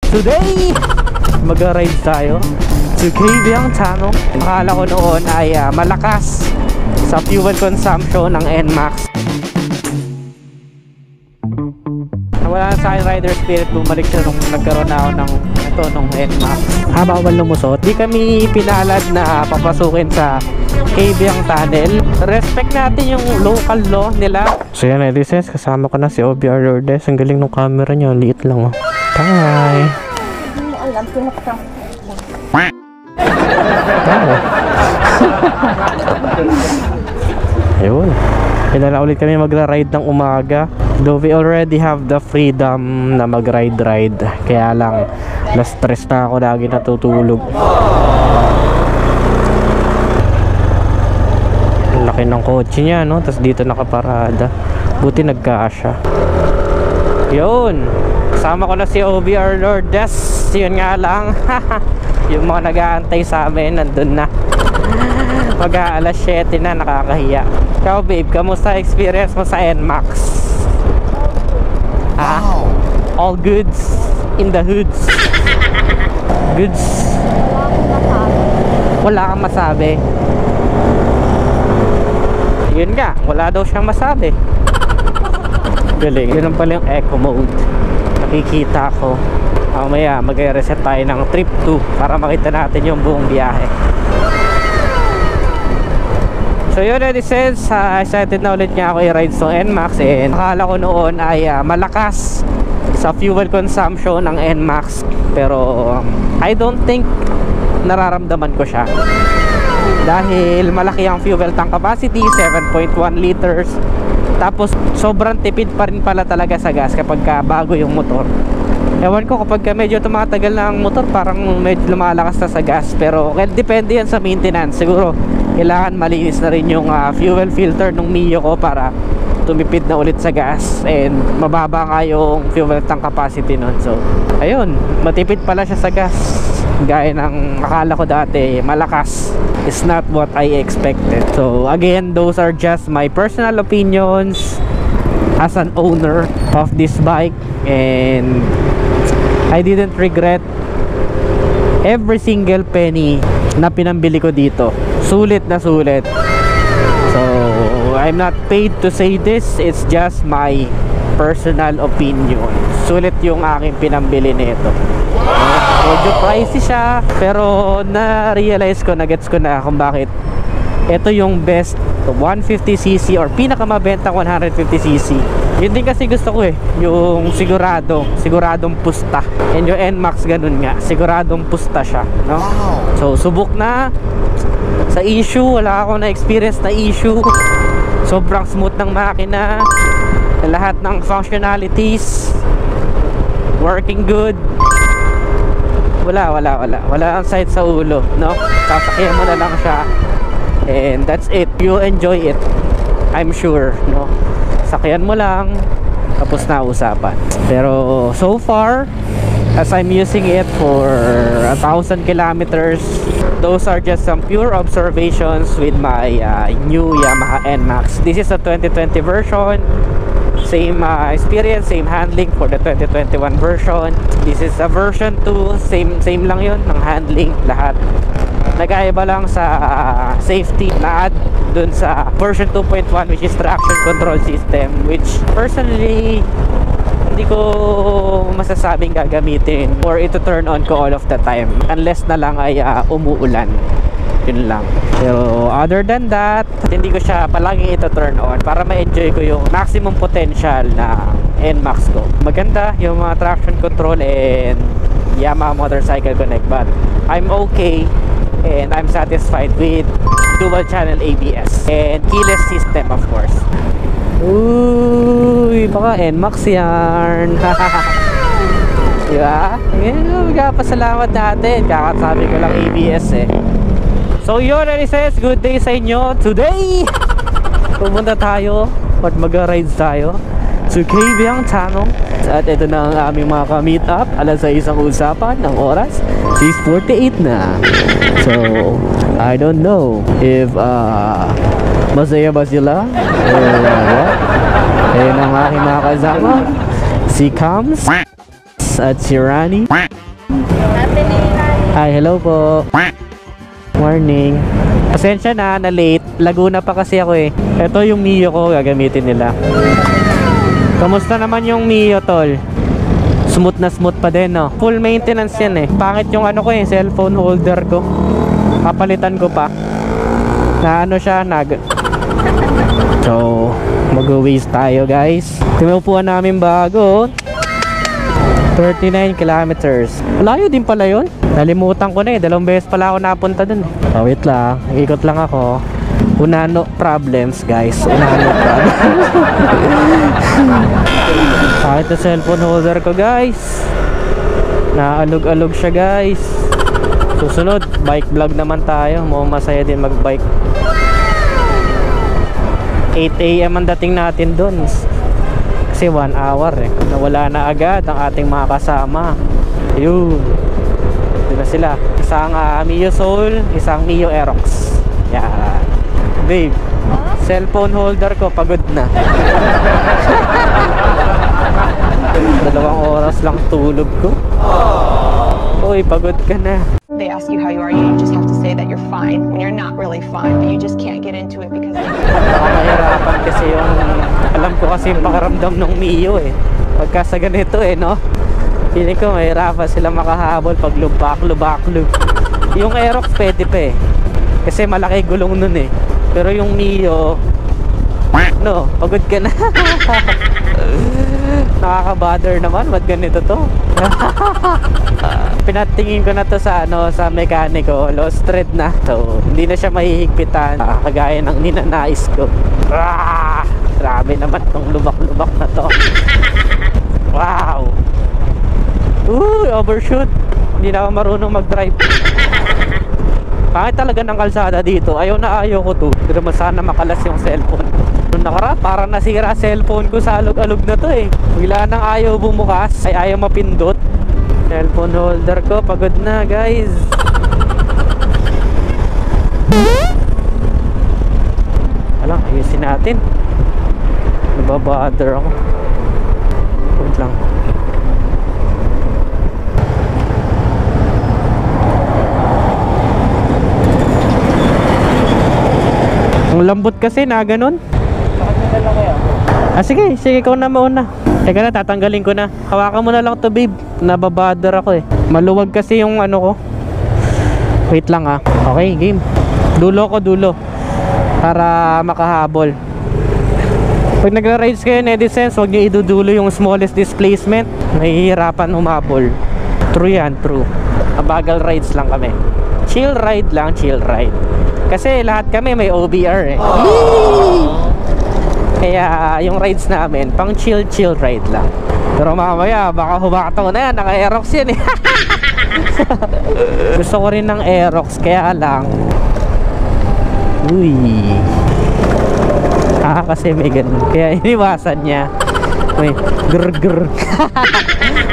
Today, mag-ride tayo to Kabyang Tunnel. Akala ko noon ay malakas sa fuel consumption ng NMAX. Wala na sa akin rider spirit, bumalik siya nung nagkaroon na ako nung NMAX. Bawal lumusot. Di kami pinalad na papasukin sa Kabyang Tunnel. Respect natin yung local law nila. So yan, Edisens, kasama ko na si OBR Lourdes. Ang galing ng camera niya, liit lang. Bye! Hindi mo alam, pinakasang ayun, kailan ulit kami magra-ride ng umaga. Though we already have the freedom na mag-ride. Kaya lang, na-stress na ako, lagi natutulog. Ang laki ng kotse niya, no? Tapos dito nakaparada. Buti nagkasya. Yun, kasama ko na si OBR Lourdes. Yun nga lang, yung mga nag-aantay sa amin nandun na. Mag-aalas 7 na, nakakahiya. Ikaw babe, kamusta experience mo sa NMAX? All goods in the hoods. Goods. Wala kang masabi. Yun nga, wala daw siyang masabi. Galing. Yun pala yung eco mode. Nakikita ko. Mamaya mag-reset tayo ng trip 2 para makita natin yung buong biyahe. So yun, Edisens, excited na ulit nga ako i-ride sa NMAX. And akala ko noon ay malakas sa fuel consumption ng NMAX, pero I don't think nararamdaman ko siya dahil malaki ang fuel tank capacity, 7.1 liters. Tapos sobrang tipid pa rin pala talaga sa gas kapag bago yung motor. Ewan ko, kapag medyo tumatagal na ang motor, parang medyo lumalakas na sa gas. Pero well, depende yan sa maintenance. Siguro kailangan malinis na rin yung fuel filter ng Mio ko para tumipid na ulit sa gas. And mababa nga yung fuel tank capacity nun. So ayun, matipid pala siya sa gas. Gaya ng akala ko dati malakas. Is not what I expected. So again, those are just my personal opinions as an owner of this bike. And I didn't regret every single penny na pinambili ko dito. Sulit na sulit. So I'm not paid to say this. It's just my personal opinion. Sulit yung aking pinambili nito. Medyo pricey siya, pero na-realize ko, na-gets ko na kung bakit ito yung best 150cc or pinakamabentang 150cc. Yun din kasi gusto ko yung siguradong pusta. And yung NMAX ganun nga, siguradong pusta siya, no? So subok na sa issue, wala akong na-experience na issue. Sobrang smooth ng makina, lahat ng functionalities working good. Wala ang sight sa ulo, no? Sasakyan mo na lang siya and that's it. You enjoy it, I'm sure, no? Sakyan mo lang, tapos na usapan. Pero so far, as I'm using it for 1,000 kilometers, those are just some pure observations with my new Yamaha NMAX. This is a 2020 version. Same experience, same handling for the 2021 version. This is a version 2, same lang yun ng handling, lahat. Nag-aiba lang sa safety na add dun sa version 2.1, which is traction control system, which personally hindi ko masasabing gagamitin or ito turn on ko all of the time unless na lang ay umuulan. Yun lang. Pero other than that, hindi ko siya palaging ito turn on para ma-enjoy ko yung maximum potential na NMAX ko. Maganda yung mga traction control and Yamaha Motorcycle Connect, but I'm okay and I'm satisfied with dual channel ABS and keyless system, of course. Uy, baka NMAX yarn. Diba? Magpapasalamat natin. Kakasabi ko lang ABS So yun, Edisens, good day sa inyo. Today, pumunta tayo at mag-ride tayo to Kabyang Tunnel. At ito na ang aming mga ka-meet up. Alas sa isang usapan ng oras 6:48 na. So I don't know if masaya ba sila or what. Ayun ang aking mga kasama, si Kams at si Rani. Hi, hello po. Morning. Pasensya na late. Laguna pa kasi ako eh. Ito yung Mio ko, gagamitin nila. Kamusta naman yung Mio, tol? Smooth na smooth pa din, no? Full maintenance yan eh. Pangit yung ano ko eh, cellphone holder ko. Papalitan ko pa. Na ano siya, So, mag-waste tayo, guys. Tinupuan namin bago. 39 kilometers. Malayo din pala yun. Nalimutan ko na eh. 2 beses pala ako napunta dun eh. Oh, wait lang. Ikot lang ako. Unano problems, guys. Unano problems. Kahit na cellphone holder ko, guys. Naalog-alog siya, guys. Susunod, bike vlog naman tayo. Masaya din mag-bike. 8 AM ang dating natin dun. Kasi 1 hour eh. Nawala na agad ang ating mga kasama. Yun. Diba sila? Isang Mio Soul, isang Mio Aerox. Yan. Babe, cellphone holder ko pagod na. 2 oras lang tulog ko. Uy, pagod ka na. They ask you how you are, you just have to say that you're fine when you're not really fine, but you just can't get into it because Mahirapan kasi yung alam ko kasi yung pakaramdam ng Mio eh. Pagka sa ganito eh, no? Feeling ko mahirapan sila makahabol pag lubak. Yung Aerox pwede pa eh. Kasi malaki gulong nun eh. Pero yung Mio, no, pagod ka na. Nakaka-bother naman, ba't ganito to? Pinatingin ko na to sa sa mekaniko, lost thread na. So, hindi na siya mahihigpitan kagaya ng ninanais ko. Grabe naman tong lubak-lubak na to. Wow! Overshoot. Hindi na ako marunong mag-drive. Pangit talaga ng kalsada dito. Ayaw ko to. Pero sana makalas yung cellphone. Nung nakaraan, parang nasira cellphone ko sa alog-alog na to eh. Bigla nang ayaw bumukas, ay ayaw mapindot. Cellphone holder ko, pagod na guys. Alam, ayusin natin. Nababother ako. Wait lang. Ang lambot kasi na ganun. Sige, ikaw na mauna. Teka na, tatanggalin ko na. Hawakan mo na lang to, babe. Nababother ako eh. Maluwag kasi yung ano ko. Wait lang ah. Okay, game. Dulo ko, para makahabol. Pag nagra-rides kayo in Edisons, huwag nyo idudulo yung smallest displacement. Nahihirapan humabol. True yan, true. Mabagal rides lang kami. Chill ride lang, chill ride. Kasi lahat kami may OBR eh. Kaya yung rides namin pang chill ride lang. Pero mamaya baka humataw na yan. Naka Aerox yan eh. Gusto ko rin ng Aerox, kaya lang kasi may ganun. Kaya iniwasan niya. May grr.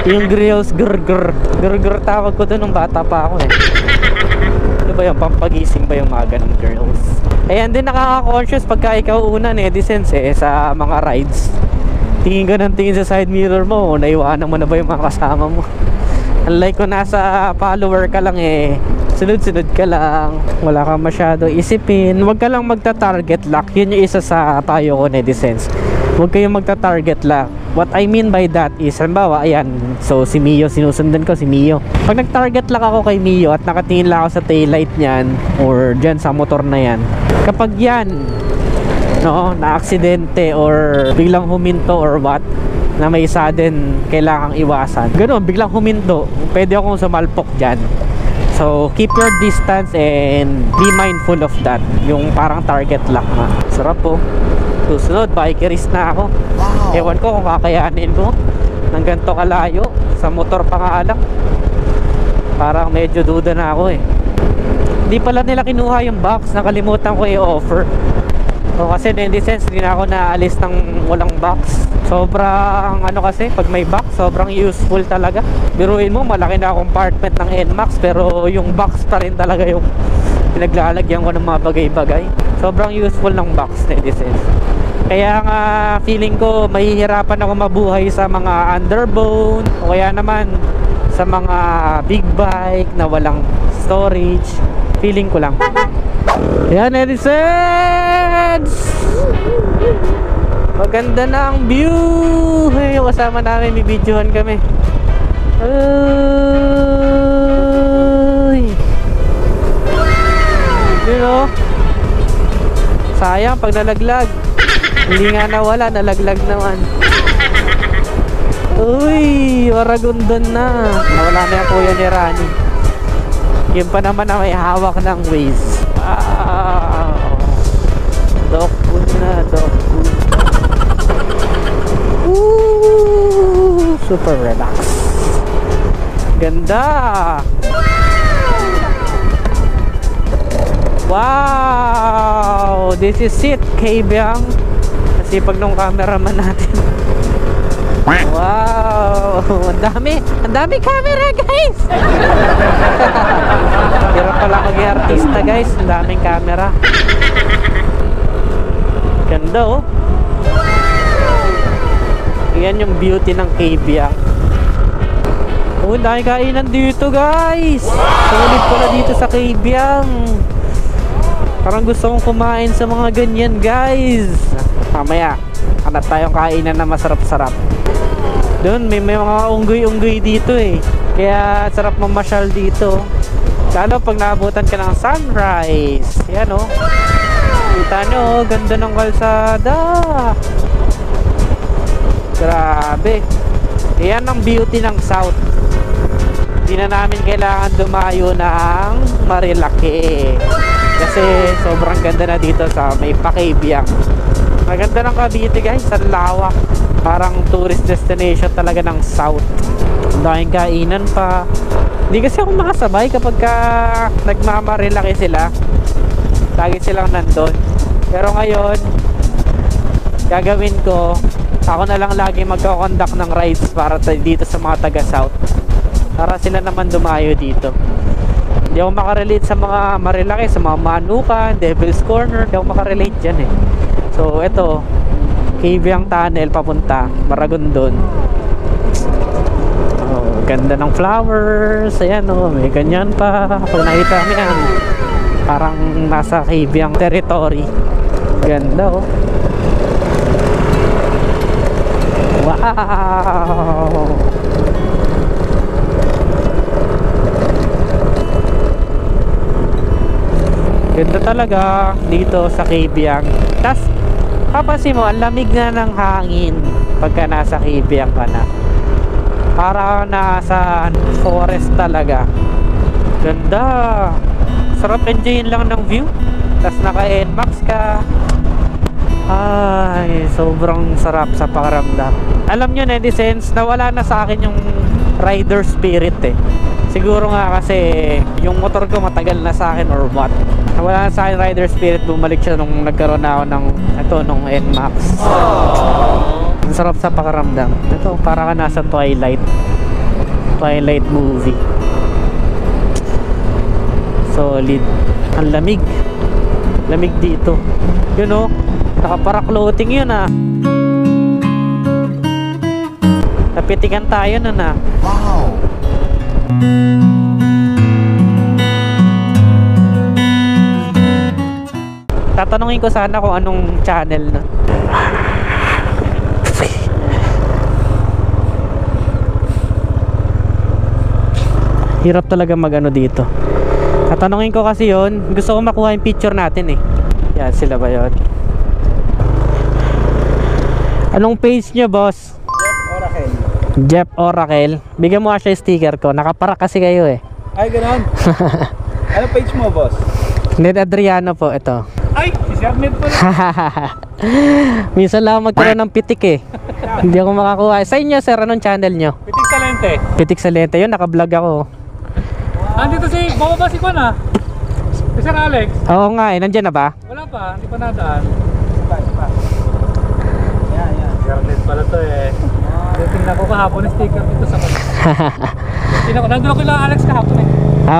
Yung grills grr. Tawag ko doon nung bata pa ako eh. Ano ba yung pampagising ba yung mga ganun girls? Ayan din, nakaka-conscious pagka ikaw una Edisons eh sa mga rides. Tingin ka ng tingin sa side mirror mo, naiwanan mo na ba yung mga kasama mo? Unlike kung nasa follower ka lang eh, sunod-sunod ka lang, wala kang masyado isipin. Huwag ka lang magta-target lock. Yun yung isa sa payo ko Edisons. Huwag kayong magta-target lock. What I mean by that is, halimbawa, ayan, so si Mio, sinusundan ko si Mio. Pag nag-target lock ako kay Mio at nakatingin lang ako sa taillight niyan or dyan sa motor na yan, kapag yan, no, na-aksidente or biglang huminto or what, na may sudden kailangang iwasan, ganun, biglang huminto, pwede akong sumalpok dyan. So, keep your distance and be mindful of that. Yung parang target lock na. Sarap po. Susunod, bikerist na ako. Ewan ko kung kakayanin ko ng ganito kalayo. Sa motor pa nga lang. Parang medyo duda na ako eh. Hindi pala nila kinuha yung box. Nakalimutan ko i-offer. So, kasi in this sense, hindi na ako naalis ng walang box. Sobrang ano kasi, pag may box, sobrang useful talaga. Biruin mo, malaki na compartment ng NMAX, pero yung box pa rin talaga yung pinaglalagyan ko ng mga bagay-bagay. Sobrang useful ng box in this sense. Kaya nga feeling ko mahihirapan ako mabuhay sa mga underbone o kaya naman sa mga big bike na walang storage. Feeling ko lang. Ayan, Edisons! Maganda na ang view. Hey, yung kasama namin, may videohan kami. Ay. You know, sayang pag nalaglag. Hindi nga nawala, nalaglag naman. Uy, Maragondon na. Nawala na yung kuya ni Rani. Yun pa naman na may hawak ng Waze. Wow. Dokun na, dokun. Woo! Super relax. Ganda. Wow! This is it, Kabyang. Nasipag nung cameraman natin. Wow! Ang dami camera, guys! Hirap pala maging artista, guys. Ang daming camera. Ganda, oh. Yan yung beauty ng Kabyang. Oh, dahil kainan dito, guys. Sulit pala dito sa Kabyang. Parang gusto kong kumain sa mga ganyan, guys. Mamaya, hanap tayong kainan na masarap-sarap. Doon, may mga unggoy-unggoy dito eh. Kaya sarap mamasyal dito. Lalo pag naabutan ka ng sunrise. Yan, oh. Kita nyo, ganda ng kalsada. Grabe. Yan ang beauty ng South. Hindi na namin kailangan dumayo ng Marilaki kasi sobrang ganda na dito sa may Kabyang. Maganda ng Cavite, guys. Ang lawak. Parang tourist destination talaga ng South. Daming kainan pa. Hindi kasi ako makasabay kapag nagmamarilaki sila. Lagi silang nandun. Pero ngayon, gagawin ko, ako na lang lagi magkakonduct ng rides para dito sa mga taga South, para sila naman dumayo dito. Hindi ako makarelate sa mga marilaki, sa mga Manukan, Devil's Corner. Hindi ako makarelate dyan eh. So eto, Kabyang Tunnel papunta Maragondon. Oh, ganda ng flowers. Ayan, oh, may ganyan pa. Pag nakita mo yan, parang nasa Kabyang territory. Ganda, oh. Wow! Ganda talaga dito sa Kabyang. Tas papansin mo, ang lamig na ng hangin pagka nasa Kabyang ka na. Para nasa forest talaga. Ganda. Sarap enjoyin lang ng view. Tas naka NMAX ka. Ay, sobrang sarap sa pakiramdam. Alam nyo, netizens, nawala na sa akin yung rider spirit eh. Siguro nga kasi yung motor ko matagal na sa akin or what. Nawala na sa akin rider spirit. Bumalik siya nung nagkaroon na ako nung NMAX. Ang sarap sa pakiramdam. Ito, para ka nasa Twilight movie. Solid. Ang lamig dito. You know, nakaparak-loading yun ah. Napitikan tayo nun ah. Wow! Tatanungin ko sana kung anong channel na. Hirap talaga mag-ano dito. Tatanungin ko kasi yon. Gusto ko makuha yung picture natin eh. Yan, sila ba yun? Anong page nyo, boss? Jeff Oracle. Bigyan mo siya yung sticker ko. Nakaparak kasi kayo eh. Ay, ganoon. Anong page mo, boss? Ned Adriano po, ito. Ay, si Sir Ned pala. Minsan lang magkaroon ng pitik eh. Hindi ako makakuha. Sa inyo, sir, anong channel nyo? Pitik Salente. Pitik Salente. Yun, nakablog ako. Andito si Baba si Juan ah. Si Sir Alex. Oo nga eh, nandyan na ba? Wala pa, hindi pa nadaan. Iba. Yan. Sir Ned pala to eh. Tingnan ko kahapon yung sticker dito sa kanila. Nandun ako lang Alex kahapon eh.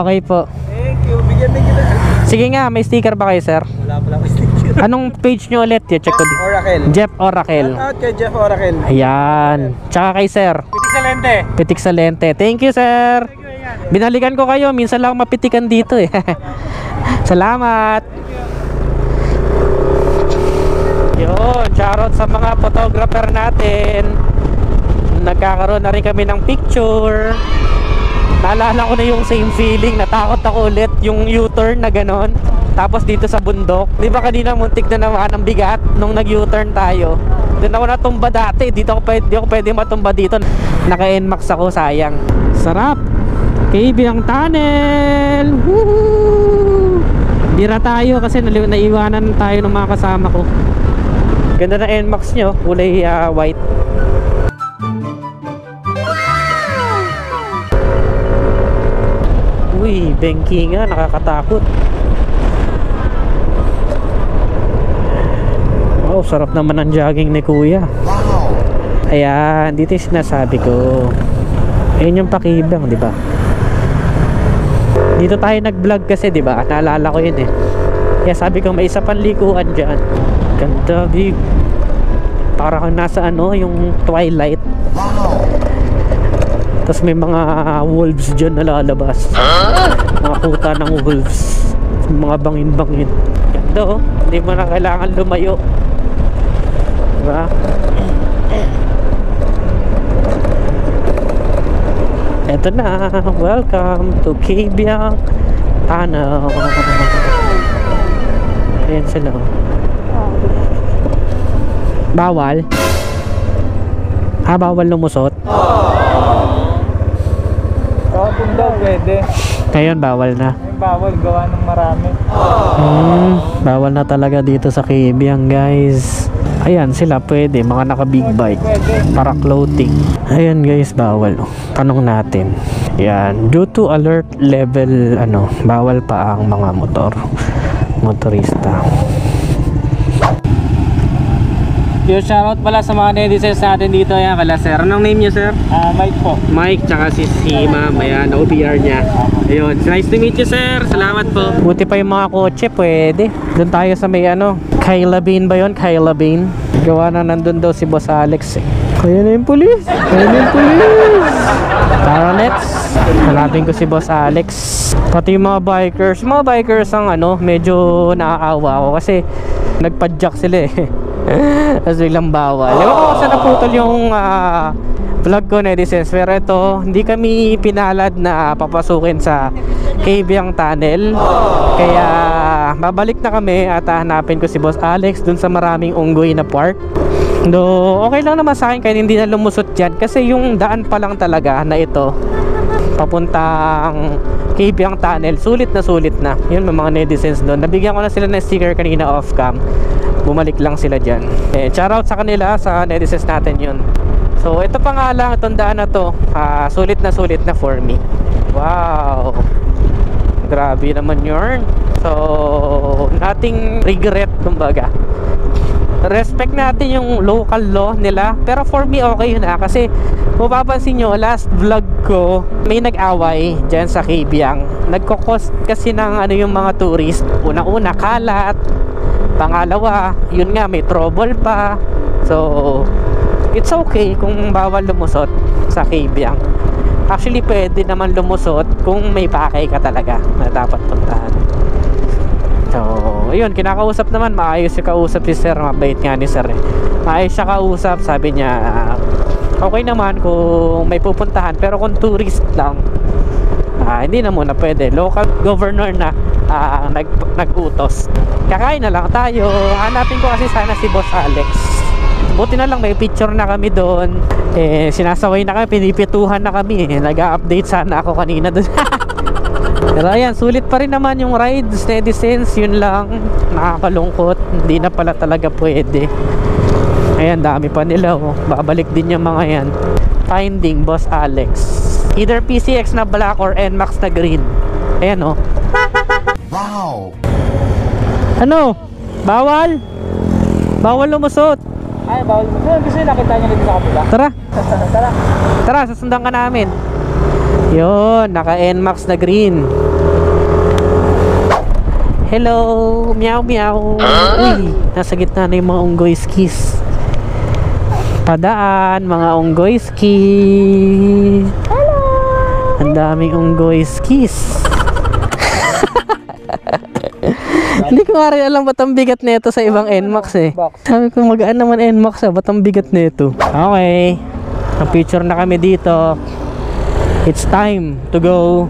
Okay po. Thank you, bigyan din kita. Sige nga, may sticker ba kayo, sir? Wala pala ako sticker. Anong page nyo ulit? Check ko din. Oracle. Jeff Oracle. Out kay Jeff Oracle. Ayan. Tsaka kay sir. Excelente. Pitik sa lente. Thank you, sir. Binalikan ko kayo. Minsan lang mapitikan dito eh. Salamat. Yun. Shoutout sa mga photographer natin. Nagkakaroon na rin kami ng picture. Naalala ko na yung same feeling. Natakot ako ulit yung U-turn na ganon. Tapos dito sa bundok. Di ba kanina muntik na naman ang bigat nung nag-U-turn tayo. Doon ako natumba dati. Di ako pwede matumba dito. Naka-NMAX ako, sayang. Sarap. Kaibiyang tunnel. Woohoo! Bira tayo kasi naiwanan tayo ng mga kasama ko. Ganda na NMAX nyo. Kulay white. Uy, benki nga. Nakakatakot. Wow, sarap naman ang jogging ni kuya. Wow. Ayan, dito yung sinasabi ko. Ayun yung pakibang, di ba? Dito tayo nag-vlog kasi, di ba? Naalala ko yun eh. Kaya sabi ko may isa pang likuan dyan. Ganda, big. Para kang nasa ano, yung Twilight. Wow. Tapos may mga wolves dyan na lalabas. Mga kuta ng wolves. Mga bangin-bangin. Ganda oh. Hindi mo na kailangan lumayo. Diba? Eto na. Welcome to Kaibiyang Tunnel. Ayan sila. Bawal? Bawal lumusot? Kung daw pwede. Ngayon bawal na. Bawal gawa ng marami. Bawal na talaga dito sa Kaibiyang, guys. Ayan sila pwede, mga naka big bike para clothing. Ayan guys, bawal. Tanong natin. Yan, due to alert level bawal pa ang mga motorista. Yung shoutout pala sa mga netizens natin dito. Ayan pala sir. Anong name nyo sir? Mike po. Mike tsaka si ma'am. Ayan, OPR niya. Ayun, nice to meet you sir. Salamat po. Buti pa yung mga kotse, pwede. Doon tayo sa may Kyla Bean ba yun? Kyla Bean. Gawa na nandun daw si Boss Alex eh. Kaya na yung pulis. Tara, let's. Hanapin ko si Boss Alex. Pati yung mga bikers. Mga bikers ang medyo naaawa ako kasi nagpadjak sila eh. Kasi lang bawal. Ewan ko kasi naputol yung vlog ko netizens. Pero ito, hindi kami pinalad na papasukin sa Kaibiyang Tunnel. Kaya babalik na kami at hanapin ko si Boss Alex dun sa maraming unggoy na park. Do, okay lang naman sa akin kahit hindi na lumusot dyan. Kasi yung daan pa lang talaga na ito papuntang Kaibiyang Tunnel, sulit na. Yun mga netizens doon. Nabigyan ko na sila ng sticker kanina off cam. Bumalik lang sila dyan. Shoutout sa kanila, sa netizens natin yun. So ito pa nga lang, itong daan na to sulit na for me. Wow, grabe naman yun. So nothing regret kumbaga. Respect natin yung local law nila. Pero for me okay yun kasi mapapansin nyo, last vlog ko may nag-away dyan sa Kaibiyang. Nagkokos kasi ng yung mga tourist. Una-una kalat, pangalawa yun nga may trouble pa. So it's okay kung bawal lumusot sa Kaibiyang. Actually pwede naman lumusot kung may pakay ka talaga na dapat puntahan. So ayun, kinakausap naman, maayos yung kausap si sir. Mabait nga ni sir eh. Maayos siya kausap, sabi niya okay naman kung may pupuntahan, pero kung tourist lang hindi na muna pwede. Local governor na nag-utos. Kakain na lang tayo. Hanapin ko kasi sana si Boss Alex. Buti na lang may picture na kami doon. Sinasaway na kami, pinipituhan na kami. Nag-update sana ako kanina doon. Pero ayan, sulit pa rin naman yung rides, netizens. Yun lang, nakakalungkot. Hindi na pala talaga pwede. Ayan, dami pa nila babalik din yung mga yan. Finding Boss Alex. Either PCX na black or NMAX na green. Ayan Wow. Bawal? Bawal lumusot. Ay, bawal mo. Kasi nakita niyo dito sa kapila. Tara. Tara, sasundan ka namin. Yun, naka NMAX na green. Hello! Meow meow! Uy! Nasa gitna na yung mga unggoy skis. Padaan, mga unggoy skis. Hello! Ang daming unggoy skis. Hindi ko nga rin alam ba't ang bigat nito sa ibang NMAX eh. Sabi ko magaan naman NMAX ba't ang bigat nito. Okay. Ang picture na kami dito. It's time to go